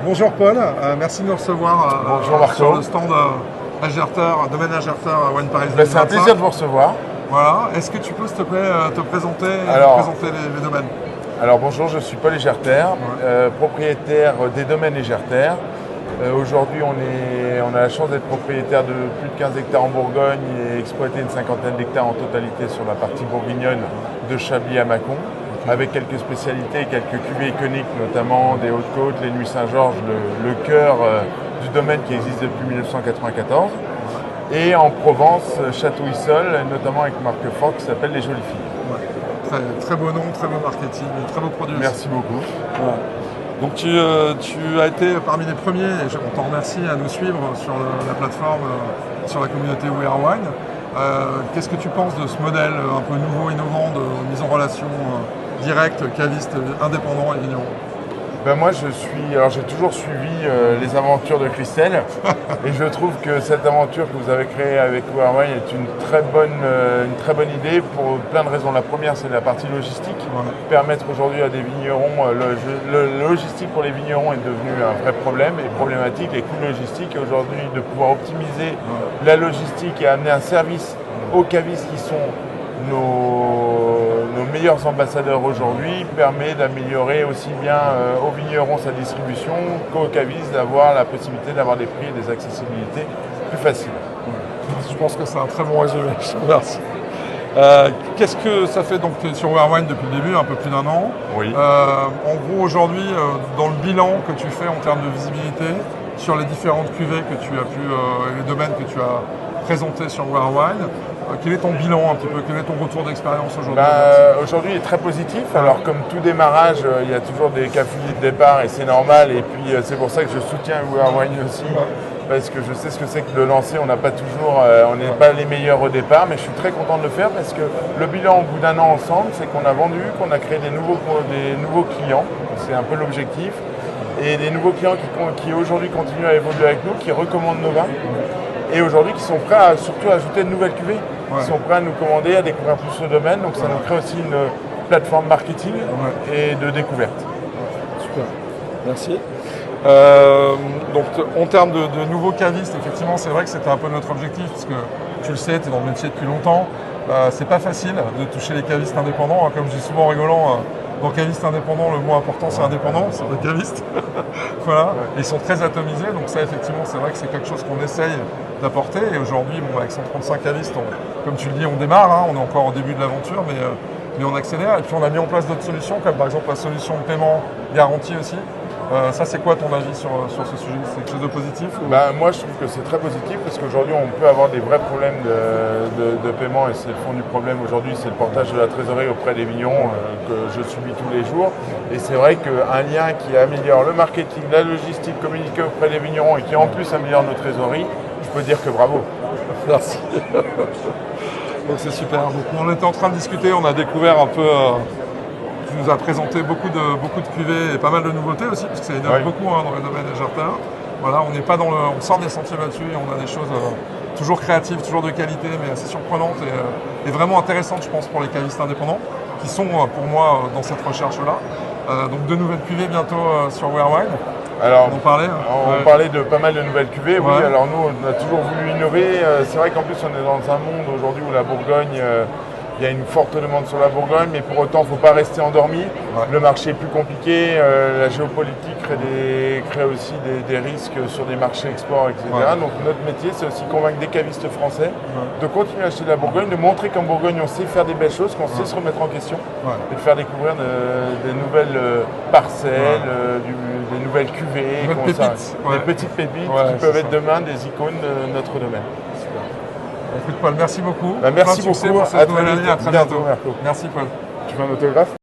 Bonjour Paul, merci de nous recevoir Bonjour Marco. sur le stand Agerter, domaine Agerter à Wine Paris. C'est un plaisir de vous recevoir. Voilà. Est-ce que tu peux s'il te plaît te présenter et présenter les domaines? Alors bonjour, je suis Paul Agerter, propriétaire des domaines Agerter. Aujourd'hui on a la chance d'être propriétaire de plus de 15 hectares en Bourgogne et exploiter une cinquantaine d'hectares en totalité sur la partie bourguignonne de Chablis à Mâcon, avec quelques spécialités et quelques cuvées iconiques, notamment des Hautes-Côtes, les Nuits Saint-Georges, le cœur du domaine qui existe depuis 1994. Et en Provence, Château-Issol, notamment avec une marque forte qui s'appelle Les Jolies Filles. Ouais. Très beau nom, très beau marketing, très beau produit. Merci beaucoup. Ouais. Donc tu as été parmi les premiers, et on t'en remercie, à nous suivre sur la plateforme, sur la communauté We Are Wine. Qu'est-ce que tu penses de ce modèle un peu nouveau, innovant, de mise en relation directe, caviste indépendant et vigneron? Ben moi j'ai toujours suivi les aventures de Christelle et je trouve que cette aventure que vous avez créée avec We Are Wine est une très bonne idée pour plein de raisons. La première, c'est la partie logistique. Ouais. Permettre aujourd'hui à des vignerons, le logistique pour les vignerons est devenu un vrai problème et problématique. Les coûts logistiques aujourd'hui, de pouvoir optimiser la logistique et amener un service aux cavistes qui sont nos meilleurs ambassadeurs aujourd'hui, permet d'améliorer aussi bien aux vignerons sa distribution qu'aux cavistes d'avoir la possibilité d'avoir des prix et des accessibilités plus faciles. Ouais. Je pense que c'est un très bon résumé, je te remercie. Qu'est-ce que ça fait donc sur We Are Wine depuis le début, un peu plus d'un an? Oui. En gros aujourd'hui, dans le bilan que tu fais en termes de visibilité, sur les différentes cuvées que tu as pu, les domaines que tu as présentés sur We Are Wine, quel est ton bilan un petit peu? Quel est ton retour d'expérience aujourd'hui? Aujourd'hui il est très positif. Alors comme tout démarrage, il y a toujours des cafouillis de départ et c'est normal. Et puis c'est pour ça que je soutiens We Are Wine aussi. Parce que je sais ce que c'est que de lancer, on n'est pas les meilleurs au départ, mais je suis très content de le faire parce que le bilan au bout d'un an ensemble, c'est qu'on a vendu, qu'on a créé des nouveaux clients, c'est un peu l'objectif, et des nouveaux clients qui aujourd'hui continuent à évoluer avec nous, qui recommandent nos vins, et aujourd'hui qui sont prêts à surtout ajouter de nouvelles cuvées, qui sont prêts à nous commander, à découvrir plus le domaine, donc ça nous crée aussi une plateforme marketing et de découverte. Super, merci. Donc en termes de nouveaux cavistes, effectivement c'est vrai que c'était un peu notre objectif parce que tu le sais, tu es dans le métier depuis longtemps, c'est pas facile de toucher les cavistes indépendants, comme je dis souvent en rigolant, dans caviste indépendant le mot important c'est indépendant, c'est le caviste. Voilà. Ils sont très atomisés, donc ça effectivement c'est vrai que c'est quelque chose qu'on essaye d'apporter et aujourd'hui avec 135 cavistes, comme tu le dis on démarre, hein, on est encore au début de l'aventure mais on accélère et puis on a mis en place d'autres solutions comme par exemple la solution de paiement garantie aussi. Ça, c'est quoi ton avis sur ce sujet? C'est quelque chose de positif ou... Moi, je trouve que c'est très positif parce qu'aujourd'hui, on peut avoir des vrais problèmes de paiement et c'est le fond du problème aujourd'hui, c'est le portage de la trésorerie auprès des vignerons que je subis tous les jours. Et c'est vrai qu'un lien qui améliore le marketing, la logistique, communiquer auprès des vignerons et qui en plus améliore nos trésoreries, je peux dire que bravo. Merci. Donc c'est super. Donc, on était en train de discuter, on a découvert un peu... Tu nous as présenté beaucoup de cuvées et pas mal de nouveautés aussi, parce que ça innove beaucoup dans le domaine Agerter. Voilà, on sort des sentiers battus et on a des choses toujours créatives, toujours de qualité, mais assez surprenantes et vraiment intéressantes, je pense, pour les cavistes indépendants, qui sont pour moi dans cette recherche-là. Donc de nouvelles cuvées bientôt sur We Are Wine. Alors, on parlait de pas mal de nouvelles cuvées, oui. Alors nous, on a toujours voulu innover. C'est vrai qu'en plus, on est dans un monde aujourd'hui où la Bourgogne... Il y a une forte demande sur la Bourgogne, mais pour autant, il ne faut pas rester endormi. Le marché est plus compliqué, la géopolitique crée aussi des risques sur des marchés export, etc. Donc notre métier, c'est aussi convaincre des cavistes français de continuer à acheter de la Bourgogne, de montrer qu'en Bourgogne, on sait faire des belles choses, qu'on sait se remettre en question, et de faire découvrir des nouvelles parcelles, des nouvelles cuvées, des petites pépites qui peuvent être demain des icônes de notre domaine. Écoute Paul, merci beaucoup. Merci beaucoup. Pour cette nouvelle année, à très bientôt. Marco. Merci Paul. Tu veux un autographe?